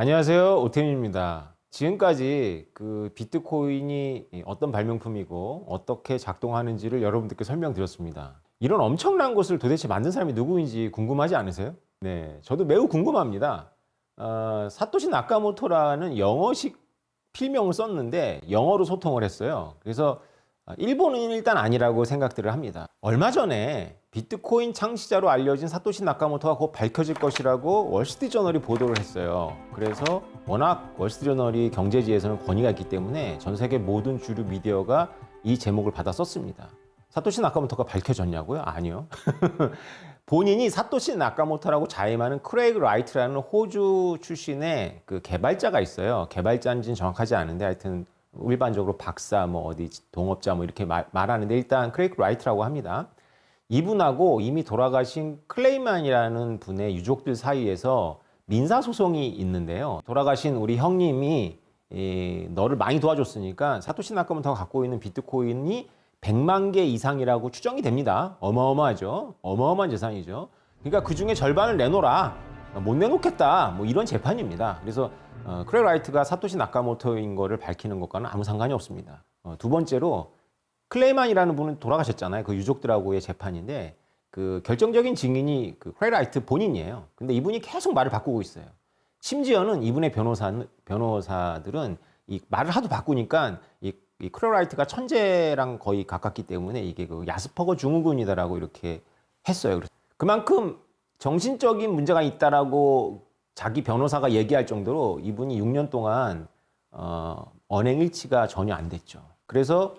안녕하세요. 오태민입니다. 지금까지 그 비트코인이 어떤 발명품이고 어떻게 작동하는지를 여러분들께 설명드렸습니다. 이런 엄청난 것을 도대체 만든 사람이 누구인지 궁금하지 않으세요? 네, 저도 매우 궁금합니다. 사토시 나카모토라는 영어식 필명을 썼는데 영어로 소통을 했어요. 그래서 일본은 일단 아니라고 생각들을 합니다. 얼마 전에 비트코인 창시자로 알려진 사토시 나카모토가 곧 밝혀질 것이라고 월스트리트저널이 보도를 했어요. 그래서 워낙 월스트리트저널이 경제지에서는 권위가 있기 때문에 전 세계 모든 주류 미디어가 이 제목을 받아 썼습니다. 사토시 나카모토가 밝혀졌냐고요? 아니요. 본인이 사토시 나카모토라고 자임하는 크레이그 라이트라는 호주 출신의 그 개발자가 있어요. 개발자인지는 정확하지 않은데 하여튼 일반적으로 박사, 뭐 어디 동업자 뭐 이렇게 말하는데 일단 크레이그 라이트라고 합니다. 이분하고 이미 돌아가신 클레이만이라는 분의 유족들 사이에서 민사소송이 있는데요. 돌아가신 우리 형님이 너를 많이 도와줬으니까 사토시 나카모토가 갖고 있는 비트코인이 100만 개 이상이라고 추정이 됩니다. 어마어마하죠. 어마어마한 재산이죠. 그러니까 그 중에 절반을 내놓으라. 못 내놓겠다. 뭐 이런 재판입니다. 그래서 크레이그 라이트가 사토시 나카모토인 거를 밝히는 것과는 아무 상관이 없습니다. 두 번째로 클레이만이라는 분은 돌아가셨잖아요. 그 유족들하고의 재판인데 그 결정적인 증인이 그 크레이그 라이트 본인이에요. 근데 이분이 계속 말을 바꾸고 있어요. 심지어는 이분의 변호사들은 이 말을 하도 바꾸니까 이 크레이그 라이트가 천재랑 거의 가깝기 때문에 이게 그 야스퍼거 증후군이다라고 이렇게 했어요. 그만큼 정신적인 문제가 있다라고 자기 변호사가 얘기할 정도로 이분이 6년 동안 언행일치가 전혀 안 됐죠. 그래서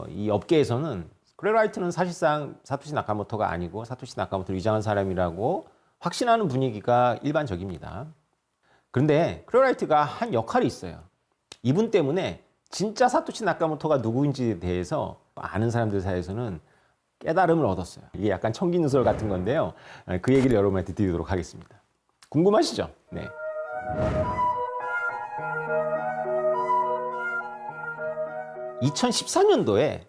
이 업계에서는 크레이그 라이트는 사실상 사토시 나카모토가 아니고 사토시 나카모토를 위장한 사람이라고 확신하는 분위기가 일반적입니다. 그런데 크레이그 라이트가 한 역할이 있어요. 이분 때문에 진짜 사토시 나카모토가 누구인지에 대해서 아는 사람들 사이에서는 깨달음을 얻었어요. 이게 약간 청기누설 같은 건데요. 그 얘기를 여러분한테 드리도록 하겠습니다. 궁금하시죠? 네. 2014년도에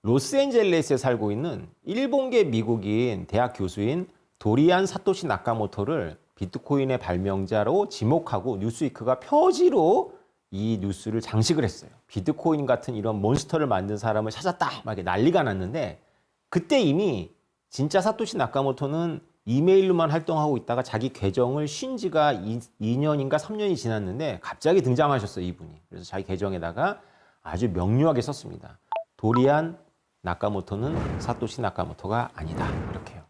로스앤젤레스에 살고 있는 일본계 미국인 대학 교수인 도리안 사토시 나카모토를 비트코인의 발명자로 지목하고 뉴스위크가 표지로 이 뉴스를 장식을 했어요. 비트코인 같은 이런 몬스터를 만든 사람을 찾았다! 막 이렇게 난리가 났는데 그때 이미 진짜 사토시 나카모토는 이메일로만 활동하고 있다가 자기 계정을 쉰 지가 2년인가 3년이 지났는데 갑자기 등장하셨어요, 이분이. 그래서 자기 계정에다가 아주 명료하게 썼습니다. 도리안 나카모토는 사토시 나카모토가 아니다. 이렇게요.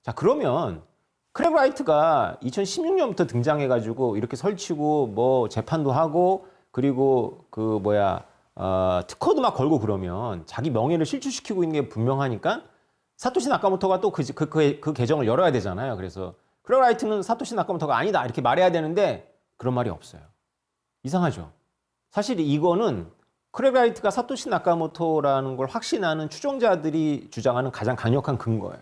자, 그러면 크레이그 라이트가 2016년부터 등장해가지고 이렇게 설치고 뭐 재판도 하고 그리고 특허도 막 걸고 그러면 자기 명예를 실추시키고 있는 게 분명하니까 사토시 나카모토가 또 그 계정을 열어야 되잖아요. 그래서 크레이그 라이트는 사토시 나카모토가 아니다 이렇게 말해야 되는데 그런 말이 없어요. 이상하죠. 사실 이거는 크레이그 라이트가 사토시 나카모토라는 걸 확신하는 추종자들이 주장하는 가장 강력한 근거예요.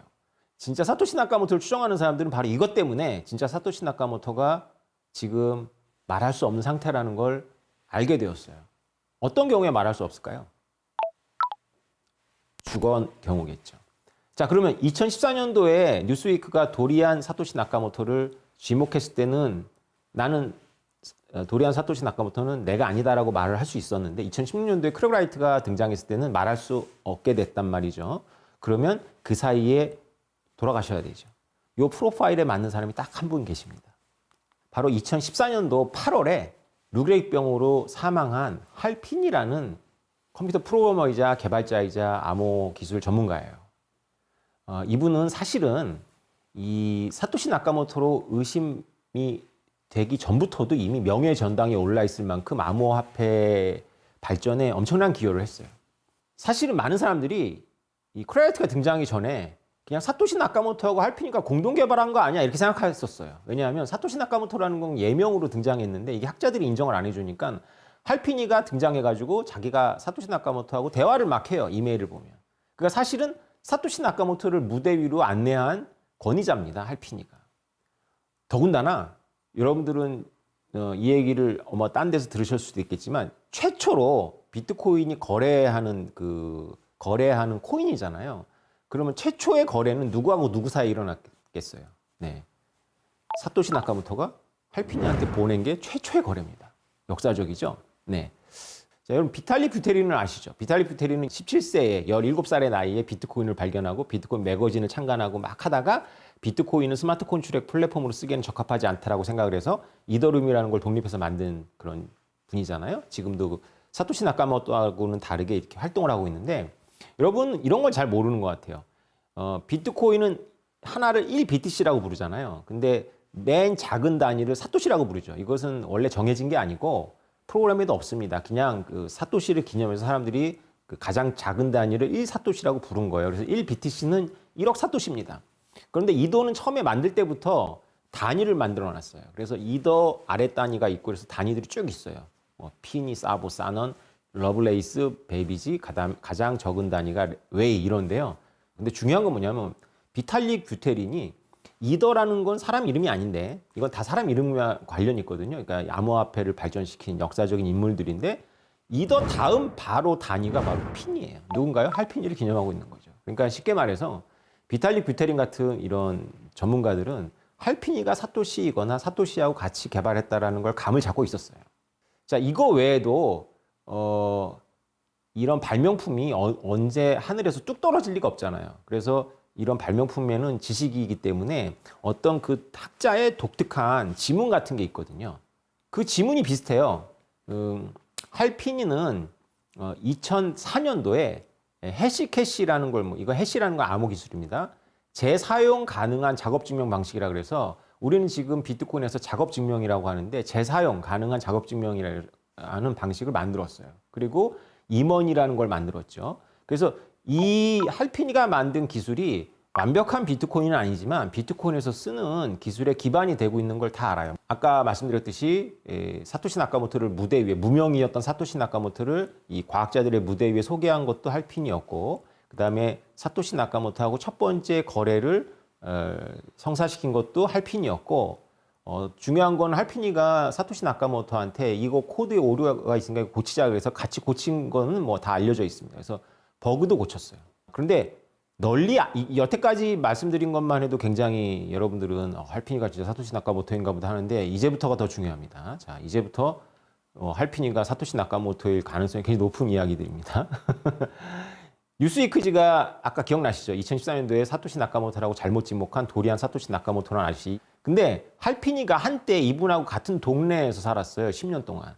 진짜 사토시 나카모토를 추종하는 사람들은 바로 이것 때문에 진짜 사토시 나카모토가 지금 말할 수 없는 상태라는 걸 알게 되었어요. 어떤 경우에 말할 수 없을까요? 주거 경우겠죠. 자, 그러면 2014년도에 뉴스위크가 도리안 사토시 나카모토를 지목했을 때는 나는 도리안 사토시 나카모토는 내가 아니다라고 말을 할 수 있었는데 2016년도에 크레이그 라이트가 등장했을 때는 말할 수 없게 됐단 말이죠. 그러면 그 사이에 돌아가셔야 되죠. 이 프로파일에 맞는 사람이 딱 한 분 계십니다. 바로 2014년도 8월에 루게릭병으로 사망한 할핀이라는 컴퓨터 프로그래머이자 개발자이자 암호 기술 전문가예요. 이분은 사실은 이 사토시 나카모토로 의심이 되기 전부터도 이미 명예전당에 올라 있을 만큼 암호화폐 발전에 엄청난 기여를 했어요. 사실은 많은 사람들이 이 크레이그 라이트가 등장하기 전에 그냥 사토시 나카모토하고 할핀이가 공동 개발한 거 아니야 이렇게 생각했었어요. 왜냐하면 사토시 나카모토라는 건 예명으로 등장했는데 이게 학자들이 인정을 안 해주니까 할핀이가 등장해가지고 자기가 사토시 나카모토하고 대화를 막 해요. 이메일을 보면. 그러니까 사실은 사토시 나카모토를 무대 위로 안내한 권위자입니다. 할핀이가. 더군다나 여러분들은 이 얘기를 딴 데서 들으실 수도 있겠지만 최초로 비트코인이 거래하는 코인이잖아요. 그러면 최초의 거래는 누구하고 누구 사이에 일어났겠어요? 네. 사토시 나카모토가 할피니한테 보낸 게 최초의 거래입니다. 역사적이죠? 네. 자, 여러분 비탈릭 부테린을 아시죠? 비탈릭 부테린은 17세에 17살의 나이에 비트코인을 발견하고 비트코인 매거진을 창간하고 막 하다가 비트코인은 스마트 컨트랙 플랫폼으로 쓰기에는 적합하지 않다라고 생각을 해서 이더리움이라는 걸 독립해서 만든 그런 분이잖아요. 지금도 그 사토시 나카모토하고는 다르게 이렇게 활동을 하고 있는데 여러분 이런 걸 잘 모르는 것 같아요. 비트코인은 하나를 1BTC라고 부르잖아요. 근데 맨 작은 단위를 사토시라고 부르죠. 이것은 원래 정해진 게 아니고 프로그램에도 없습니다. 그냥 그 사토시를 기념해서 사람들이 그 가장 작은 단위를 1사토시라고 부른 거예요. 그래서 1BTC는 1억 사토시입니다. 그런데 이더는 처음에 만들 때부터 단위를 만들어 놨어요. 그래서 이더 아래 단위가 있고 그래서 단위들이 쭉 있어요. 뭐 피니, 사보, 사넌, 러블레이스, 베이비지, 가장 적은 단위가 웨이 이런데요. 근데 중요한 건 뭐냐면 비탈릭 뷰테린이 이더라는 건 사람 이름이 아닌데 이건 다 사람 이름과 관련이 있거든요. 그러니까 암호화폐를 발전시킨 역사적인 인물들인데 이더 다음 바로 단위가 바로 핀이에요. 누군가요? 할피니를 기념하고 있는 거죠. 그러니까 쉽게 말해서 비탈릭 뷰테린 같은 이런 전문가들은 할피니가 사토시이거나 사토시하고 같이 개발했다라는 걸 감을 잡고 있었어요. 자, 이거 외에도 이런 발명품이 언제 하늘에서 뚝 떨어질 리가 없잖아요. 그래서 이런 발명품에는 지식이기 때문에 어떤 그 학자의 독특한 지문 같은 게 있거든요. 그 지문이 비슷해요. 할피니는 2004년도에 해시캐시라는 걸, 이거 해시라는 건 암호 기술입니다. 재사용 가능한 작업 증명 방식이라 그래서 우리는 지금 비트코인에서 작업 증명이라고 하는데 재사용 가능한 작업 증명이라는 방식을 만들었어요. 그리고 임원이라는 걸 만들었죠. 그래서 이 할피니가 만든 기술이 완벽한 비트코인은 아니지만 비트코인에서 쓰는 기술의 기반이 되고 있는 걸 다 알아요. 아까 말씀드렸듯이 사토시 나카모토를 무대 위에 무명이었던 사토시 나카모토를 이 과학자들의 무대 위에 소개한 것도 할피니였고 그 다음에 사토시 나카모토하고 첫 번째 거래를 성사시킨 것도 할피니였고 중요한 건 할피니가 사토시 나카모토한테 이거 코드에 오류가 있으니까 고치자 그래서 같이 고친 거는 뭐 다 알려져 있습니다. 그래서 버그도 고쳤어요. 그런데 널리 여태까지 말씀드린 것만 해도 굉장히 여러분들은 할피니가 진짜 사토시 나카모토인가 보다 하는데 이제부터가 더 중요합니다. 자, 이제부터 할피니가 사토시 나카모토일 가능성이 굉장히 높은 이야기들입니다. 뉴스위크지가 아까 기억나시죠? 2014년도에 사토시 나카모토라고 잘못 지목한 도리안 사토시 나카모토라는 아저씨. 근데 할피니가 한때 이분하고 같은 동네에서 살았어요. 10년 동안.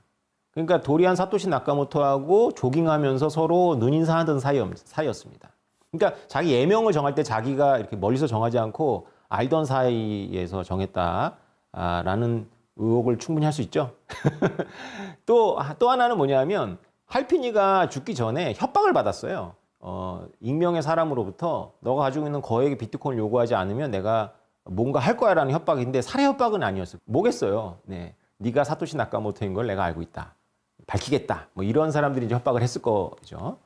그러니까 도리안 사토시 나카모토하고 조깅하면서 서로 눈인사하던 사이였습니다. 그러니까 자기 예명을 정할 때 자기가 이렇게 멀리서 정하지 않고 알던 사이에서 정했다라는 의혹을 충분히 할 수 있죠. 또 하나는 뭐냐면 할피니가 죽기 전에 협박을 받았어요. 익명의 사람으로부터 너가 가지고 있는 거액의 비트코인을 요구하지 않으면 내가 뭔가 할 거야라는 협박인데 살해 협박은 아니었어요. 뭐겠어요. 네, 네가 사토시 나카모토인 걸 내가 알고 있다. 밝히겠다. 뭐 이런 사람들이 이제 협박을 했을 거죠.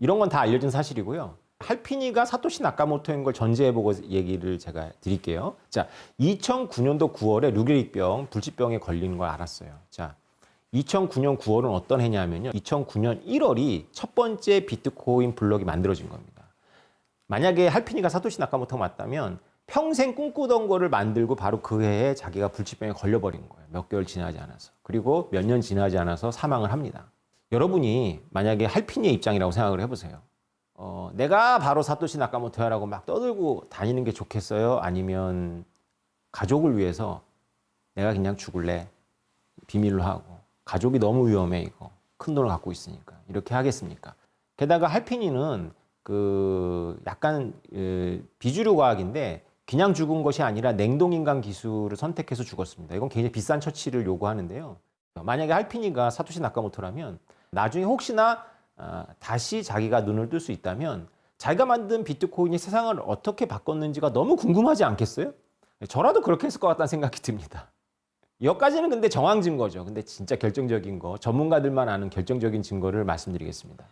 이런 건 다 알려진 사실이고요. 할피니가 사토시 나카모토인 걸 전제해보고 얘기를 제가 드릴게요. 자, 2009년도 9월에 루게릭병, 불치병에 걸리는 걸 알았어요. 자, 2009년 9월은 어떤 해냐면요. 2009년 1월이 첫 번째 비트코인 블록이 만들어진 겁니다. 만약에 할피니가 사토시 나카모토가 맞다면 평생 꿈꾸던 거를 만들고 바로 그 해에 자기가 불치병에 걸려버린 거예요. 몇 개월 지나지 않아서. 그리고 몇 년 지나지 않아서 사망을 합니다. 여러분이 만약에 할피니의 입장이라고 생각을 해보세요. 내가 바로 사토시 나카모토야라고 막 떠들고 다니는 게 좋겠어요? 아니면 가족을 위해서 내가 그냥 죽을래? 비밀로 하고. 가족이 너무 위험해, 이거. 큰 돈을 갖고 있으니까. 이렇게 하겠습니까? 게다가 할피니는 약간 비주류 과학인데 그냥 죽은 것이 아니라 냉동인간 기술을 선택해서 죽었습니다. 이건 굉장히 비싼 처치를 요구하는데요. 만약에 할피니가 사토시 나카모토라면 나중에 혹시나 다시 자기가 눈을 뜰 수 있다면 자기가 만든 비트코인이 세상을 어떻게 바꿨는지가 너무 궁금하지 않겠어요? 저라도 그렇게 했을 것 같다는 생각이 듭니다. 여기까지는 근데 정황 증거죠. 근데 진짜 결정적인 거, 전문가들만 아는 결정적인 증거를 말씀드리겠습니다.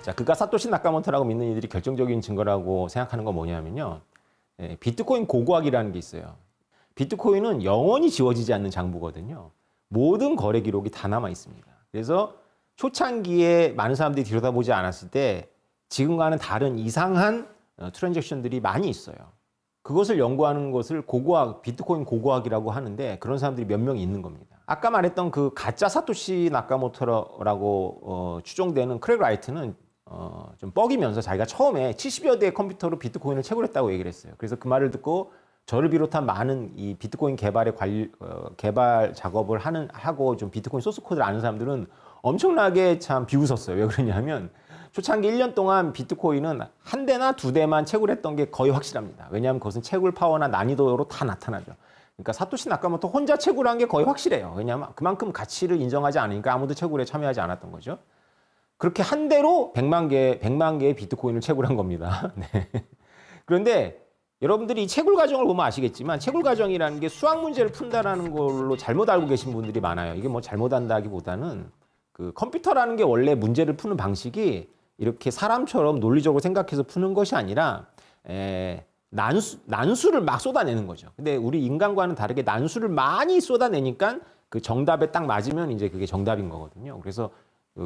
자, 그가 사토시 나카모토라고 믿는 이들이 결정적인 증거라고 생각하는 건 뭐냐면요. 비트코인 고고학이라는 게 있어요. 비트코인은 영원히 지워지지 않는 장부거든요. 모든 거래 기록이 다 남아 있습니다. 그래서 초창기에 많은 사람들이 들여다보지 않았을 때 지금과는 다른 이상한 트랜잭션들이 많이 있어요. 그것을 연구하는 것을 고고학, 비트코인 고고학이라고 하는데 그런 사람들이 몇 명이 있는 겁니다. 아까 말했던 그 가짜 사토시 나카모토라고 추정되는 크랙 라이트는 좀 뻑이면서 자기가 처음에 70여 대의 컴퓨터로 비트코인을 채굴했다고 얘기를 했어요. 그래서 그 말을 듣고 저를 비롯한 많은 이 비트코인 개발 작업을 하고 좀 비트코인 소스 코드를 아는 사람들은 엄청나게 참 비웃었어요. 왜 그러냐면 초창기 1년 동안 비트코인은 한 대나 두 대만 채굴했던 게 거의 확실합니다. 왜냐하면 그것은 채굴 파워나 난이도로 다 나타나죠. 그러니까 사토시 나카모토 혼자 채굴한 게 거의 확실해요. 왜냐하면 그만큼 가치를 인정하지 않으니까 아무도 채굴에 참여하지 않았던 거죠. 그렇게 한 대로 100만 개의 비트코인을 채굴한 겁니다. 네. 그런데 여러분들이 이 채굴 과정을 보면 아시겠지만 채굴 과정이라는 게 수학 문제를 푼다라는 걸로 잘못 알고 계신 분들이 많아요. 이게 뭐 잘못한다기보다는 그 컴퓨터라는 게 원래 문제를 푸는 방식이 이렇게 사람처럼 논리적으로 생각해서 푸는 것이 아니라 난수를 막 쏟아내는 거죠. 근데 우리 인간과는 다르게 난수를 많이 쏟아내니까 그 정답에 딱 맞으면 이제 그게 정답인 거거든요. 그래서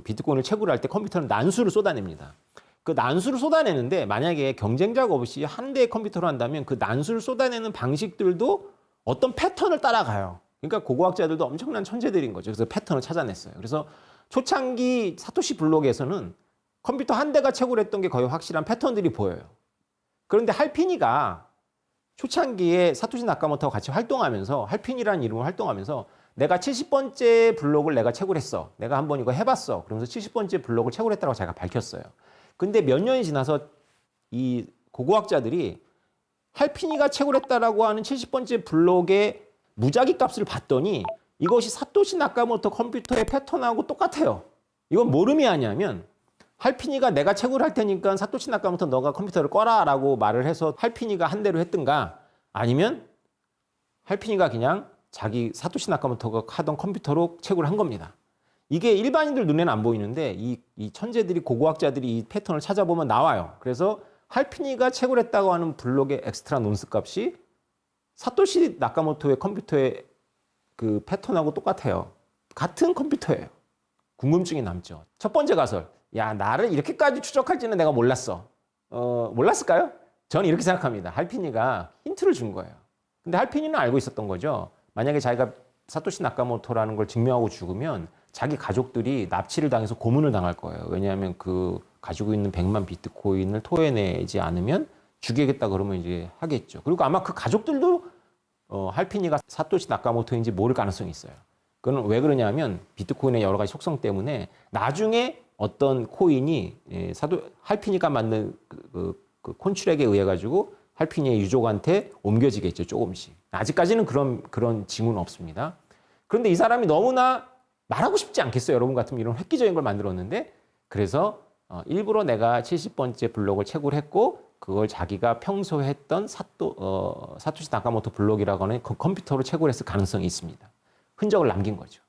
비트코인을 채굴할 때 컴퓨터는 난수를 쏟아냅니다. 그 난수를 쏟아내는데 만약에 경쟁자가 없이 한 대의 컴퓨터로 한다면 그 난수를 쏟아내는 방식들도 어떤 패턴을 따라가요. 그러니까 고고학자들도 엄청난 천재들인 거죠. 그래서 패턴을 찾아냈어요. 그래서 초창기 사토시 블록에서는 컴퓨터 한 대가 채굴했던 게 거의 확실한 패턴들이 보여요. 그런데 할피니가 초창기에 사토시 나카모토와 같이 활동하면서 할피니라는 이름으로 활동하면서 내가 70번째 블록을 내가 채굴했어. 내가 한번 이거 해봤어. 그러면서 70번째 블록을 채굴했다고 제가 밝혔어요. 근데 몇 년이 지나서 이 고고학자들이 할피니가 채굴했다라고 하는 70번째 블록의 무작위 값을 봤더니 이것이 사토시 나카모토 컴퓨터의 패턴하고 똑같아요. 이건 뭘 의미하냐면 할피니가 내가 채굴할 테니까 사토시 나카모토 너가 컴퓨터를 꺼라 라고 말을 해서 할피니가 한 대로 했든가 아니면 할피니가 그냥 자기 사토시 나카모토가 하던 컴퓨터로 채굴한 겁니다. 이게 일반인들 눈에는 안 보이는데 이 천재들이 고고학자들이 이 패턴을 찾아보면 나와요. 그래서 할피니가 채굴했다고 하는 블록의 엑스트라 논스 값이 사토시 나카모토의 컴퓨터의 그 패턴하고 똑같아요. 같은 컴퓨터예요. 궁금증이 남죠. 첫 번째 가설. 야, 나를 이렇게까지 추적할지는 내가 몰랐어. 몰랐을까요? 저는 이렇게 생각합니다. 할피니가 힌트를 준 거예요. 근데 할피니는 알고 있었던 거죠. 만약에 자기가 사토시 나카모토라는 걸 증명하고 죽으면 자기 가족들이 납치를 당해서 고문을 당할 거예요. 왜냐하면 그 가지고 있는 100만 비트코인을 토해내지 않으면 죽이겠다 그러면 이제 하겠죠. 그리고 아마 그 가족들도 할피니가 사토시 나카모토인지 모를 가능성이 있어요. 그건 왜 그러냐면 비트코인의 여러 가지 속성 때문에 나중에 어떤 코인이 할피니가 만든 그 콘트랙에 의해 가지고 할피니의 유족한테 옮겨지겠죠, 조금씩. 아직까지는 그런 징후는 없습니다. 그런데 이 사람이 너무나 말하고 싶지 않겠어요. 여러분 같으면 이런 획기적인 걸 만들었는데 그래서 일부러 내가 70번째 블록을 채굴했고 그걸 자기가 평소에 했던 사토시 나카모토 블록이라고 하는 컴퓨터로 채굴했을 가능성이 있습니다. 흔적을 남긴 거죠.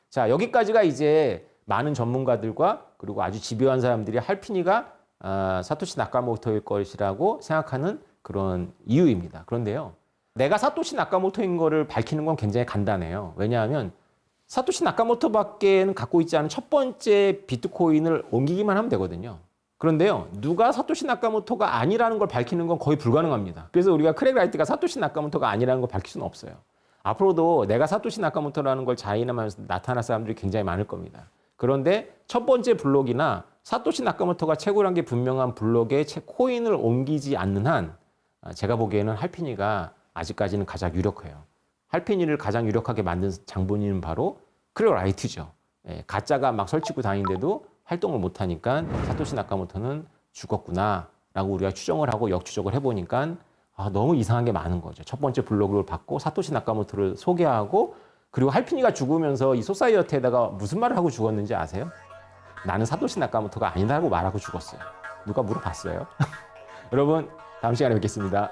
자, 여기까지가 이제 많은 전문가들과 그리고 아주 집요한 사람들이 할피니가 사토시 나카모토일 것이라고 생각하는 그런 이유입니다. 그런데요, 내가 사토시 나카모토인 거를 밝히는 건 굉장히 간단해요. 왜냐하면 사토시 나카모토밖에는 갖고 있지 않은 첫 번째 비트코인을 옮기기만 하면 되거든요. 그런데요, 누가 사토시 나카모토가 아니라는 걸 밝히는 건 거의 불가능합니다. 그래서 우리가 크랙 라이트가 사토시 나카모토가 아니라는 걸 밝힐 수는 없어요. 앞으로도 내가 사토시 나카모토라는 걸 자인하면서 나타날 사람들이 굉장히 많을 겁니다. 그런데 첫 번째 블록이나 사토시 나카모토가 채굴한 게 분명한 블록에 코인을 옮기지 않는 한 제가 보기에는 할피니가 아직까지는 가장 유력해요. 할피니를 가장 유력하게 만든 장본인은 바로 크랙 라이트죠. 가짜가 막 설치고 다니는데도 활동을 못하니까 사토시 나카모토는 죽었구나 라고 우리가 추정을 하고 역추적을 해보니까 너무 이상한 게 많은 거죠. 첫 번째 블록을 받고 사토시 나카모토를 소개하고 그리고 할피니가 죽으면서 이 소사이어티에다가 무슨 말을 하고 죽었는지 아세요? 나는 사토시 나카모토가 아니다라고 말하고 죽었어요. 누가 물어봤어요? 여러분, 다음 시간에 뵙겠습니다.